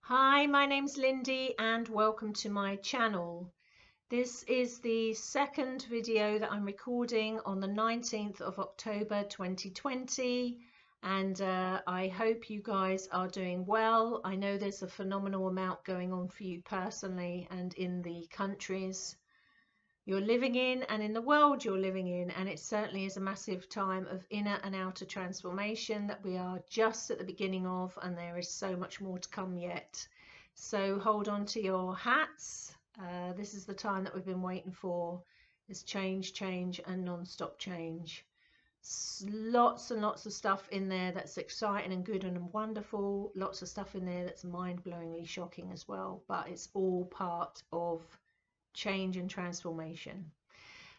Hi, my name's Lindy and welcome to my channel. This is the second video that I'm recording on the 19th of October 2020 and I hope you guys are doing well. I know there's a phenomenal amount going on for you personally and in the countries you're living in and in the world you're living in, and it certainly is a massive time of inner and outer transformation that we are just at the beginning of, and there is so much more to come yet. So hold on to your hats. This is the time that we've been waiting for. It's change, change and non-stop change. Lots and lots of stuff in there that's exciting and good and wonderful. Lots of stuff in there that's mind-blowingly shocking as well, but it's all part of change and transformation.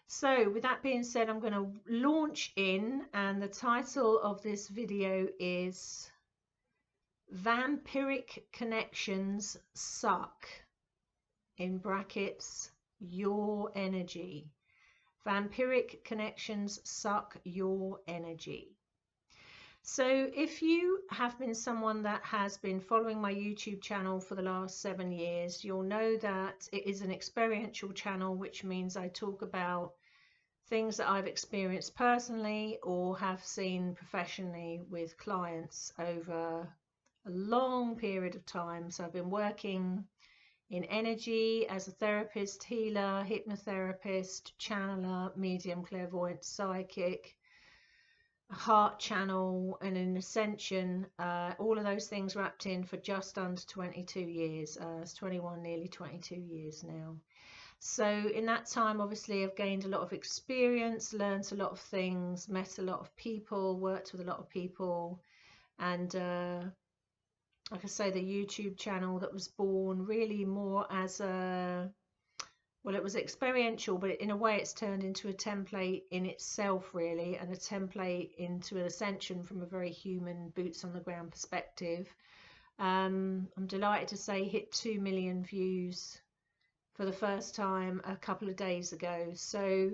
So with that being said, I'm going to launch in, and the title of this video is Vampiric Connections Suck, in brackets, your energy. Vampiric connections suck your energy. So if you have been someone that has been following my YouTube channel for the last 7 years, you'll know that it is an experiential channel, which means I talk about things that I've experienced personally or have seen professionally with clients over a long period of time. So I've been working in energy as a therapist, healer, hypnotherapist, channeler, medium, clairvoyant, psychic, heart channel, and an ascension, all of those things wrapped in for just under 22 years. It's 21, nearly 22 years now. So in that time, obviously, I've gained a lot of experience, learned a lot of things, met a lot of people, worked with a lot of people, and like I say, the YouTube channel that was born really more as a, well, it was experiential, but in a way it's turned into a template in itself, really, and a template into an ascension from a very human, boots on the ground perspective. I'm delighted to say hit 2 million views for the first time a couple of days ago. So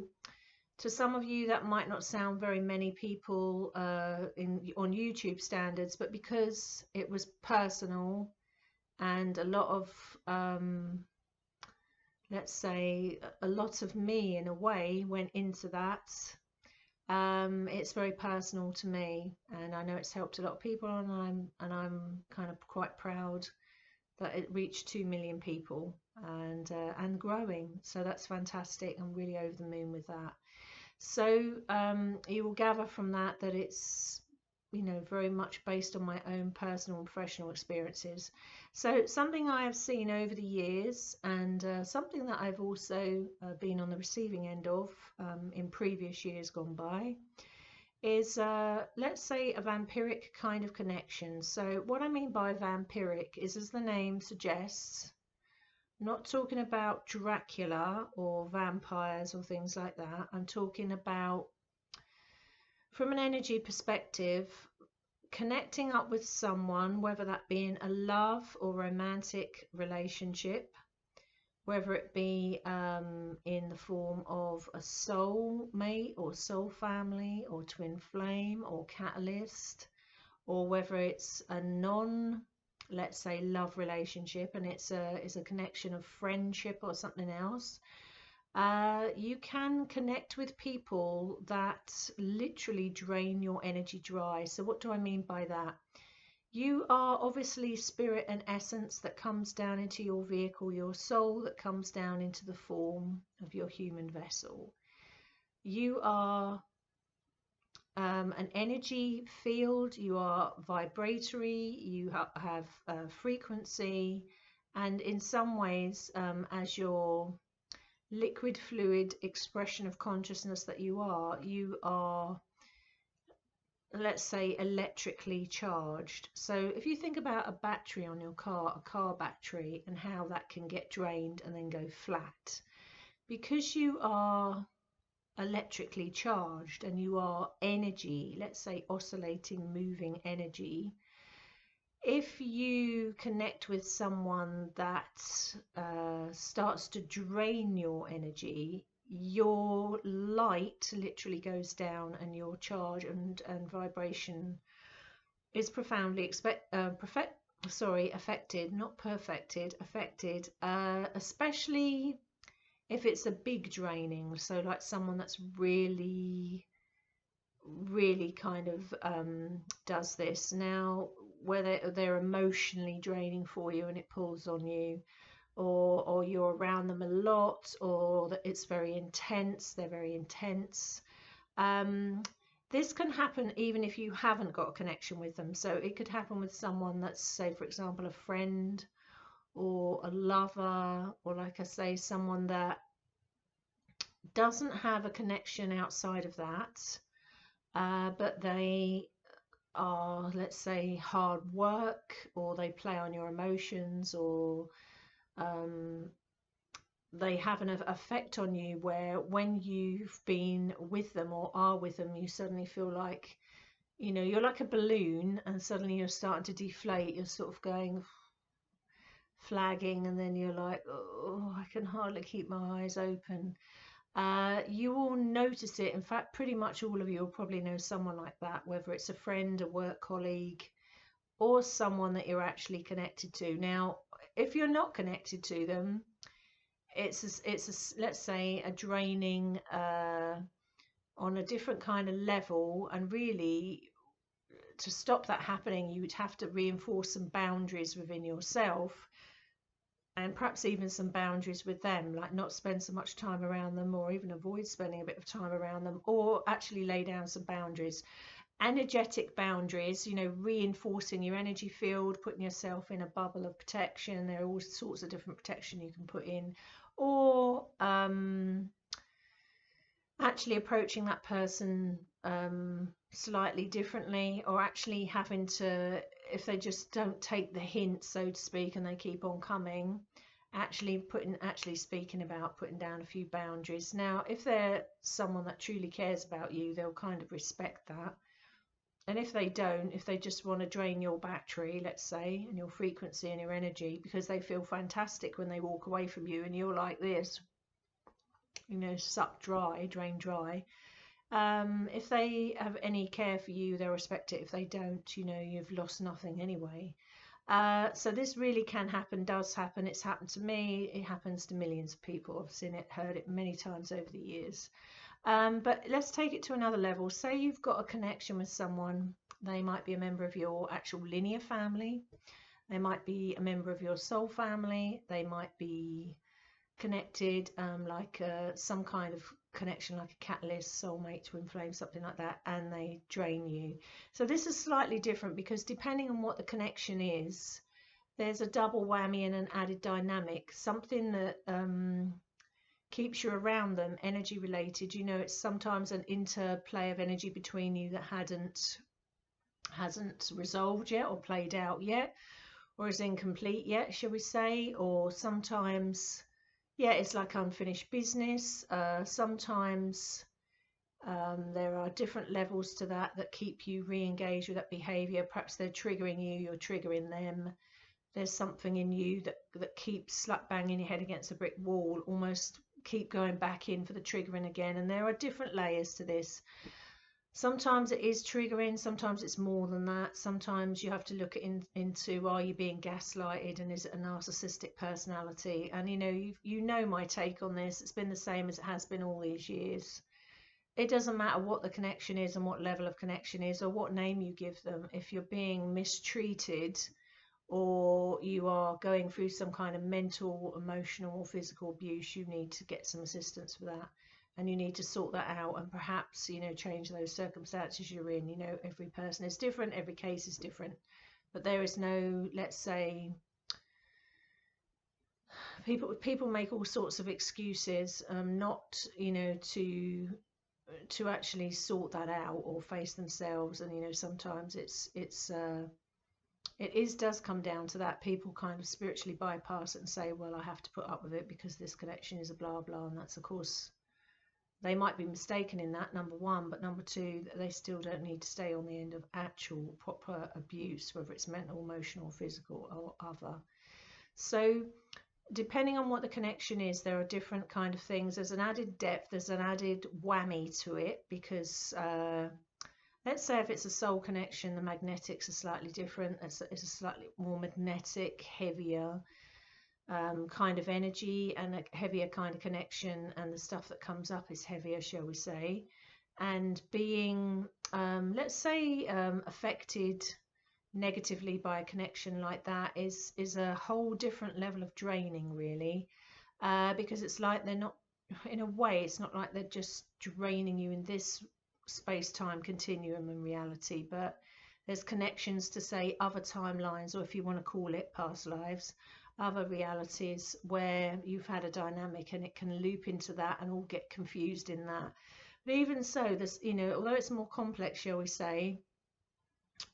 to some of you that might not sound very many people on YouTube standards, but because it was personal and a lot of let's say a lot of me in a way went into that, it's very personal to me, and I know it's helped a lot of people, and I'm kind of quite proud that it reached 2 million people and growing. So that's fantastic. I'm really over the moon with that. So you will gather from that that it's, you know, very much based on my own personal and professional experiences. So something I have seen over the years, and something that I've also been on the receiving end of in previous years gone by, is let's say a vampiric kind of connection. So what I mean by vampiric is, as the name suggests, I'm not talking about Dracula or vampires or things like that. I'm talking about, from an energy perspective, connecting up with someone, whether that be in a love or romantic relationship, whether it be in the form of a soul mate or soul family or twin flame or catalyst, or whether it's a let's say love relationship and it's a connection of friendship or something else. You can connect with people that literally drain your energy dry. So what do I mean by that? You are obviously spirit and essence that comes down into your vehicle, your soul that comes down into the form of your human vessel. You are an energy field, you are vibratory, you have frequency, and in some ways, as your liquid fluid expression of consciousness that you are, let's say, electrically charged. So if you think about a battery on your car, a car battery, and how that can get drained and then go flat, because you are electrically charged and you are energy, let's say oscillating, moving energy, if you connect with someone that starts to drain your energy, your light literally goes down and your charge and vibration is profoundly sorry, affected, not perfected, affected, especially if it's a big draining, so like someone that's really kind of does this. Now, whether they're emotionally draining for you and it pulls on you, or you're around them a lot, or that it's very intense, they're very intense. This can happen even if you haven't got a connection with them. So it could happen with someone that's, say, for example, a friend or a lover, or like I say, someone that doesn't have a connection outside of that, but they are, let's say, hard work, or they play on your emotions, or they have an effect on you where when you've been with them or are with them, you suddenly feel like, you know, you're like a balloon and suddenly you're starting to deflate. You're sort of going flagging, and then you're like, oh, I can hardly keep my eyes open. You will notice it. In fact, pretty much all of you will probably know someone like that, whether it's a friend, a work colleague, or someone that you're actually connected to. Now, if you're not connected to them, it's let's say a draining on a different kind of level, and really to stop that happening, you would have to reinforce some boundaries within yourself, and perhaps even some boundaries with them, like not spend so much time around them, or even avoid spending a bit of time around them, or actually lay down some boundaries, energetic boundaries, you know, reinforcing your energy field, putting yourself in a bubble of protection. There are all sorts of different protection you can put in, or actually approaching that person slightly differently, or actually having to, if they just don't take the hint, so to speak, and they keep on coming, actually speaking about putting down a few boundaries. Now, if they're someone that truly cares about you, they'll kind of respect that. And if they don't, if they just want to drain your battery, let's say, and your frequency and your energy, because they feel fantastic when they walk away from you and you're like this, you know, sucked dry, drained dry. If they have any care for you, they'll respect it. If they don't, you know, you've lost nothing anyway. So this really can happen, does happen. It's happened to me. It happens to millions of people. I've seen it, heard it many times over the years. But let's take it to another level. Say you've got a connection with someone. They might be a member of your actual linear family. They might be a member of your soul family. They might be connected, like some kind of connection, like a catalyst, soulmate, twin flame, something like that, and they drain you. So this is slightly different, because depending on what the connection is, there's a double whammy and an added dynamic, something that keeps you around them, energy related. You know, it's sometimes an interplay of energy between you that hasn't resolved yet, or played out yet, or is incomplete yet, shall we say. Or sometimes, yeah, it's like unfinished business. Sometimes there are different levels to that keep you re-engaged with that behavior. Perhaps they're triggering you, you're triggering them. There's something in you that keeps slap banging your head against a brick wall, almost keep going back in for the triggering again. And there are different layers to this. Sometimes it is triggering, sometimes it's more than that. Sometimes you have to look into, are you being gaslighted, and is it a narcissistic personality? And you know my take on this. It's been the same as it has been all these years. It doesn't matter what the connection is and what level of connection is, or what name you give them. If you're being mistreated, or you are going through some kind of mental, emotional, or physical abuse, you need to get some assistance for that. And you need to sort that out, and perhaps, change those circumstances you're in. Every person is different, every case is different, but there is no, let's say, people make all sorts of excuses, not, to actually sort that out or face themselves. And sometimes it does come down to that. People kind of spiritually bypass it and say, well, I have to put up with it because this connection is a blah blah, and that's, of course, they might be mistaken in that, number one, but number two, they still don't need to stay on the end of actual proper abuse, whether it's mental, emotional, physical, or other. So depending on what the connection is, there are different kind of things. There's an added depth, there's an added whammy to it, because let's say if it's a soul connection, the magnetics are slightly different. It's a slightly more magnetic, heavier kind of energy and a heavier kind of connection, and the stuff that comes up is heavier, shall we say. And being, let's say, affected negatively by a connection like that is a whole different level of draining, really, because it's like they're not, in a way, it's not like they're just draining you in this space-time continuum in reality, but there's connections to, say, other timelines, or if you want to call it past lives, other realities where you've had a dynamic, and it can loop into that and all get confused in that. But even so, this, you know, although it's more complex, shall we say,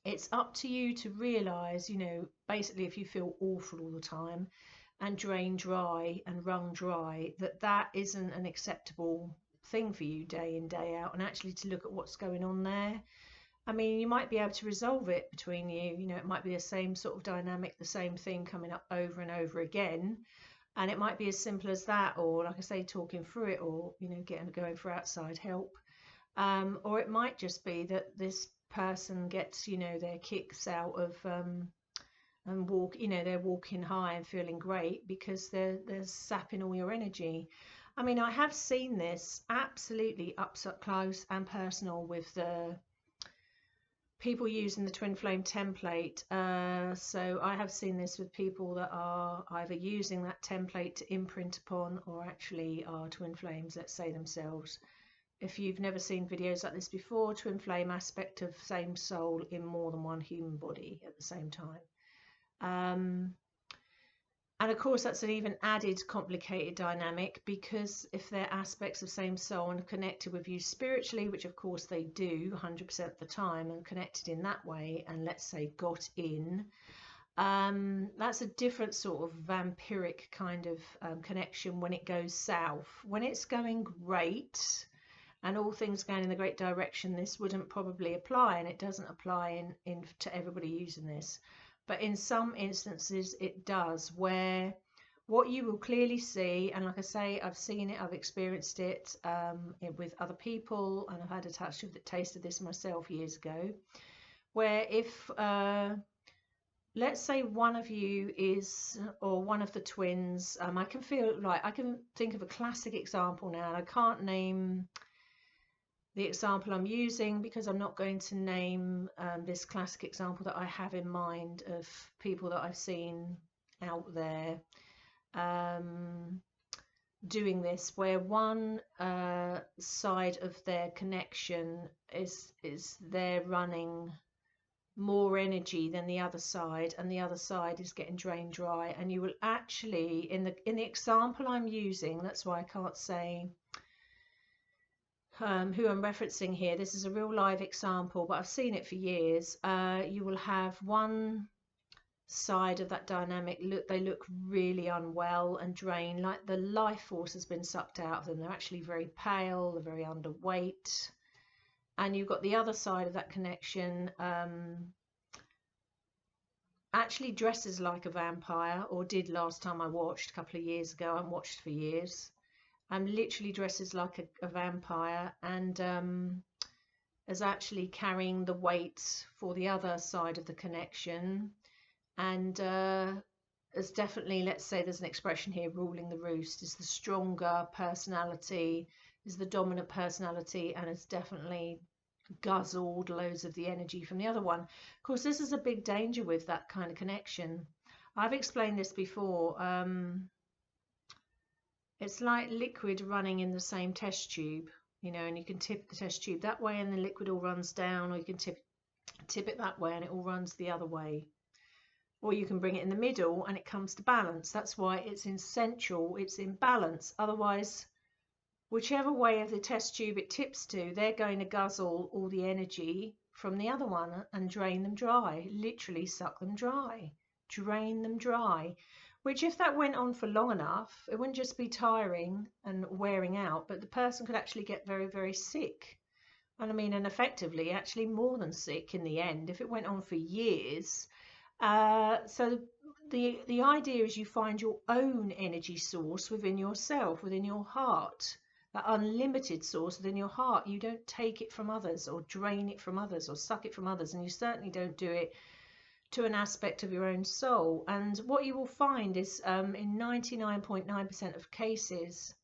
it's up to you to realize, you know, basically, if you feel awful all the time and drained dry and wrung dry, that isn't an acceptable thing for you day in, day out, and actually to look at what's going on there. I mean, you might be able to resolve it between you. You know, it might be the same sort of dynamic, the same thing coming up over and over again. And it might be as simple as that, or like I say, talking through it, or, you know, going for outside help. Or it might just be that this person gets, you know, their kicks out of and walk, you know, they're walking high and feeling great because they're sapping all your energy. I mean, I have seen this absolutely up close and personal with the people using the twin flame template. So I have seen this with people that are either using that template to imprint upon, or actually are twin flames, let's say, themselves. If you've never seen videos like this before, twin flame aspect of same soul in more than one human body at the same time. And of course, that's an even added complicated dynamic, because if they're aspects of same soul and connected with you spiritually, which of course they do 100% of the time, and connected in that way, and let's say got in, that's a different sort of vampiric kind of connection when it goes south. When it's going great and all things going in the great direction, this wouldn't probably apply, and it doesn't apply in to everybody using this. But in some instances it does, where what you will clearly see, and like I say, I've seen it, I've experienced it with other people, and I've had a touch of the taste of this myself years ago, where if let's say one of you is, or one of the twins, I can think of a classic example now, and I can't name the example I'm using because I'm not going to name this classic example that I have in mind of people that I've seen out there doing this, where one side of their connection is they're running more energy than the other side, and the other side is getting drained dry. And you will actually, in the example I'm using, that's why I can't say who I'm referencing here, this is a real live example, but I've seen it for years. You will have one side of that dynamic, they look really unwell and drained, like the life force has been sucked out of them. They're actually very pale, they're very underweight. And you've got the other side of that connection, actually dresses like a vampire, or did last time I watched a couple of years ago. I haven't watched for years. Literally dresses like a vampire, and is actually carrying the weight for the other side of the connection, and is definitely, let's say there's an expression here, ruling the roost, is the stronger personality, is the dominant personality, and it's definitely guzzled loads of the energy from the other one. Of course, this is a big danger with that kind of connection. I've explained this before. It's like liquid running in the same test tube, you know, and you can tip the test tube that way and the liquid all runs down, or you can tip it that way and it all runs the other way. Or you can bring it in the middle and it comes to balance. That's why it's essential, it's in balance. Otherwise, whichever way of the test tube it tips to, they're going to guzzle all the energy from the other one and drain them dry, literally suck them dry, drain them dry. Which, if that went on for long enough, it wouldn't just be tiring and wearing out, but the person could actually get very, very sick. And I mean, and effectively, actually more than sick in the end, if it went on for years. So the idea is you find your own energy source within yourself, within your heart. that unlimited source within your heart. You don't take it from others or drain it from others or suck it from others, and you certainly don't do it to an aspect of your own soul. And what you will find is in 99.9% of cases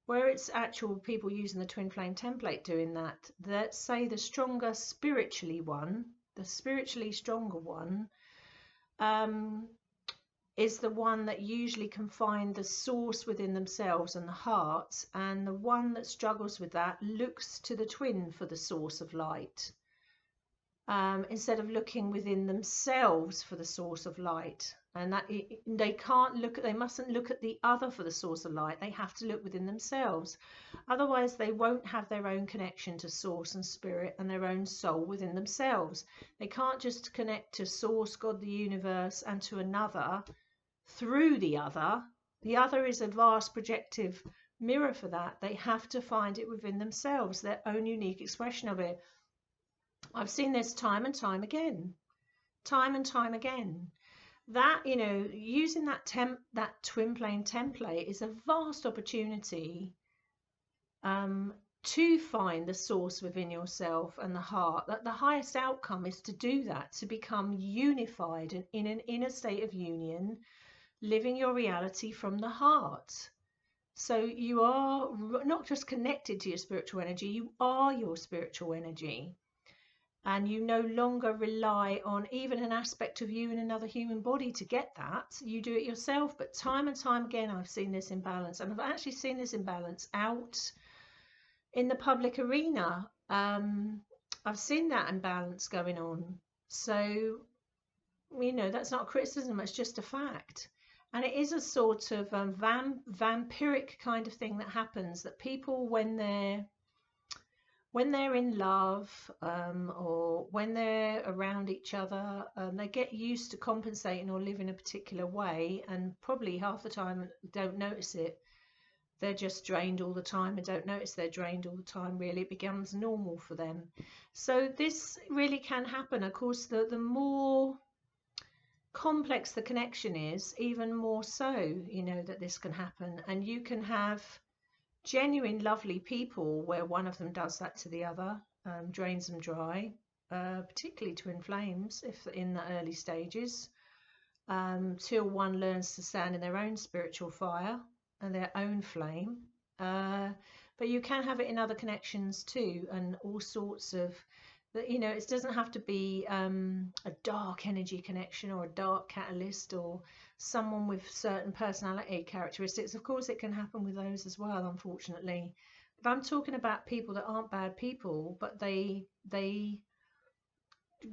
where it's actual people using the twin flame template doing that, let's say the stronger spiritually one, the spiritually stronger one, is the one that usually can find the source within themselves and the heart, and the one that struggles with that looks to the twin for the source of light, instead of looking within themselves for the source of light. And that they can't look at, they mustn't look at the other for the source of light. They have to look within themselves. Otherwise they won't have their own connection to source and spirit and their own soul within themselves. They can't just connect to source, God, the universe, and to another through the other. The other is a vast projective mirror for that. They have to find it within themselves, their own unique expression of it. I've seen this time and time again, time and time again. That, you know, using that twin flame template is a vast opportunity to find the source within yourself and the heart. That the highest outcome is to do that, to become unified and in an inner state of union, living your reality from the heart. So you are not just connected to your spiritual energy, you are your spiritual energy. And you no longer rely on even an aspect of you in another human body to get that. You do it yourself. But time and time again, I've seen this imbalance. And I've actually seen this imbalance out in the public arena. I've seen that imbalance going on. So, you know, that's not criticism. It's just a fact. And it is a sort of vampiric kind of thing that happens, that people, when they're in love, or when they're around each other, they get used to compensating or living a particular way, and probably half the time don't notice it. They're just drained all the time and don't notice they're drained all the time. Really, it becomes normal for them. So this really can happen. Of course, the more complex the connection is, even more so, you know, that this can happen. And you can have genuine lovely people where one of them does that to the other, drains them dry, particularly twin flames if in the early stages, till one learns to stand in their own spiritual fire and their own flame. But you can have it in other connections too, and all sorts of, you know, it doesn't have to be a dark energy connection or a dark catalyst or someone with certain personality characteristics. Of course it can happen with those as well, unfortunately. But I'm talking about people that aren't bad people, but they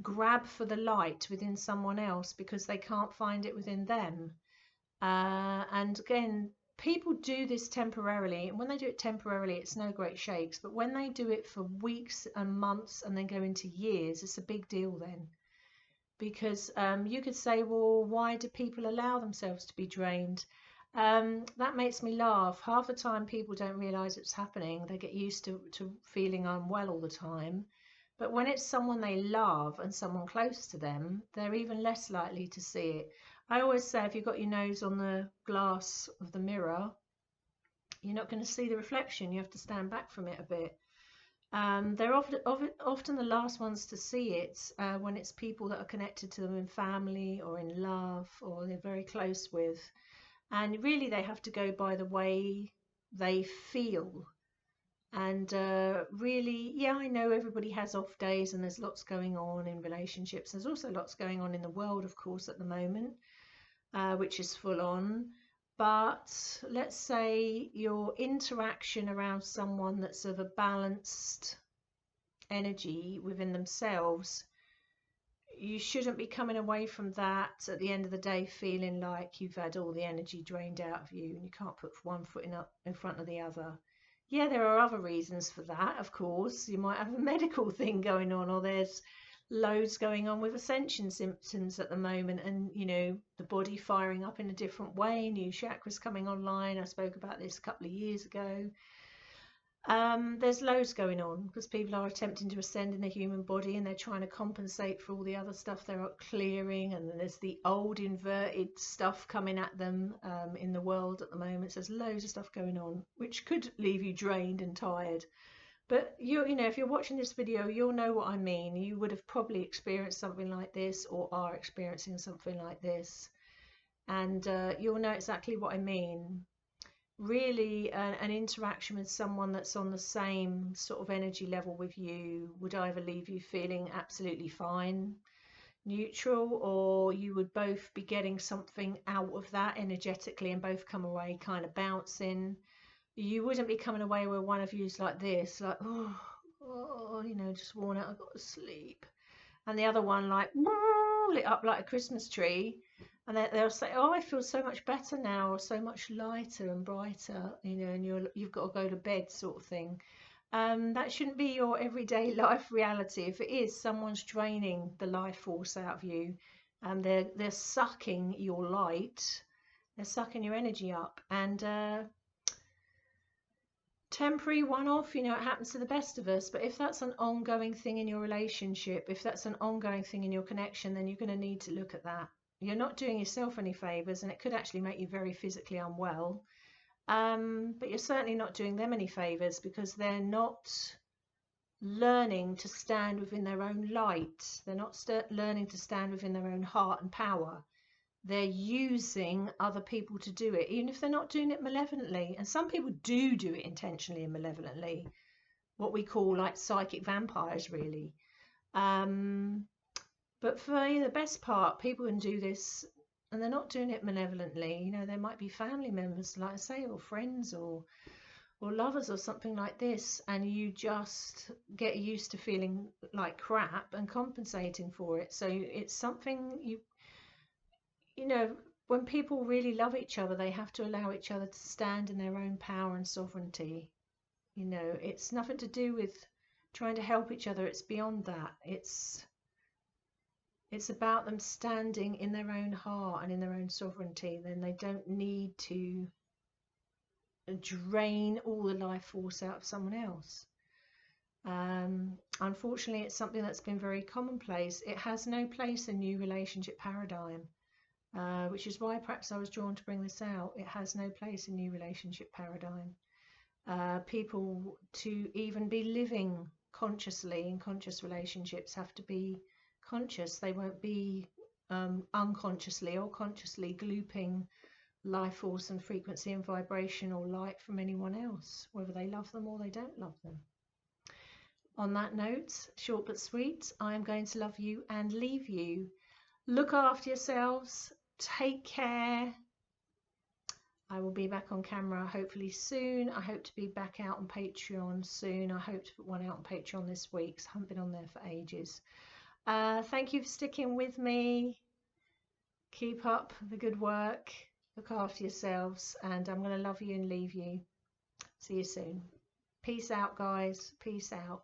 grab for the light within someone else because they can't find it within them. And again, people do this temporarily, and when they do it temporarily, it's no great shakes. But when they do it for weeks and months and then go into years, it's a big deal then. Because you could say, well, why do people allow themselves to be drained? That makes me laugh. Half the time people don't realize it's happening. They get used to feeling unwell all the time. But when it's someone they love and someone close to them, they're even less likely to see it. I always say, if you've got your nose on the glass of the mirror, you're not going to see the reflection. You have to stand back from it a bit. They're often the last ones to see it when it's people that are connected to them in family or in love or they're very close with. And really they have to go by the way they feel. And really, yeah, I know everybody has off days and there's lots going on in relationships. There's also lots going on in the world, of course, at the moment, which is full on. But let's say your interaction around someone that's of a balanced energy within themselves, you shouldn't be coming away from that at the end of the day feeling like you've had all the energy drained out of you and you can't put one foot in front of the other. Yeah, there are other reasons for that, of course. You might have a medical thing going on, or there's loads going on with ascension symptoms at the moment, and you know, the body firing up in a different way, new chakras coming online. I spoke about this a couple of years ago. There's loads going on because people are attempting to ascend in the human body and they're trying to compensate for all the other stuff they're clearing, and then there's the old inverted stuff coming at them in the world at the moment. So there's loads of stuff going on which could leave you drained and tired. But you know, if you're watching this video, you'll know what I mean. You would have probably experienced something like this or are experiencing something like this, and you'll know exactly what I mean. Really, an interaction with someone that's on the same sort of energy level with you would either leave you feeling absolutely fine, neutral, or you would both be getting something out of that energetically and both come away kind of bouncing. You wouldn't be coming away where one of you's like this, like, oh, you know, just worn out, I've got to sleep. And the other one like lit up like a Christmas tree. And they'll say, oh, I feel so much better now, or so much lighter and brighter, you know, and you've got to go to bed sort of thing. That shouldn't be your everyday life reality. If it is, someone's draining the life force out of you. They're sucking your light, they're sucking your energy up, and temporary one-off, you know, it happens to the best of us. But if that's an ongoing thing in your relationship, if that's an ongoing thing in your connection, then you're going to need to look at that. You're not doing yourself any favors, and it could actually make you very physically unwell. But you're certainly not doing them any favors, because they're not learning to stand within their own light. They're not learning to stand within their own heart and power. They're using other people to do it, even if they're not doing it malevolently. And some people do it intentionally and malevolently, what we call like psychic vampires, really. But for the best part, people can do this and they're not doing it malevolently. You know, there might be family members, like I say, or friends, or lovers, or something like this, and you just get used to feeling like crap and compensating for it. So it's something you know, when people really love each other, they have to allow each other to stand in their own power and sovereignty. You know, it's nothing to do with trying to help each other. It's beyond that. It's about them standing in their own heart and in their own sovereignty. Then they don't need to drain all the life force out of someone else. Unfortunately, it's something that's been very commonplace. It has no place in new relationship paradigm, which is why perhaps I was drawn to bring this out. It has no place in new relationship paradigm. People, to even be living consciously in conscious relationships, have to be conscious. They won't be unconsciously or consciously glooping life force and frequency and vibration or light from anyone else, whether they love them or they don't love them. On that note, short but sweet, I am going to love you and leave you. Look after yourselves. Take care. I will be back on camera hopefully soon. I hope to be back out on Patreon soon. I hope to put one out on Patreon this week, because I haven't been on there for ages. Thank you for sticking with me. Keep up the good work. Look after yourselves, and I'm going to love you and leave you. See you soon. Peace out, guys. Peace out.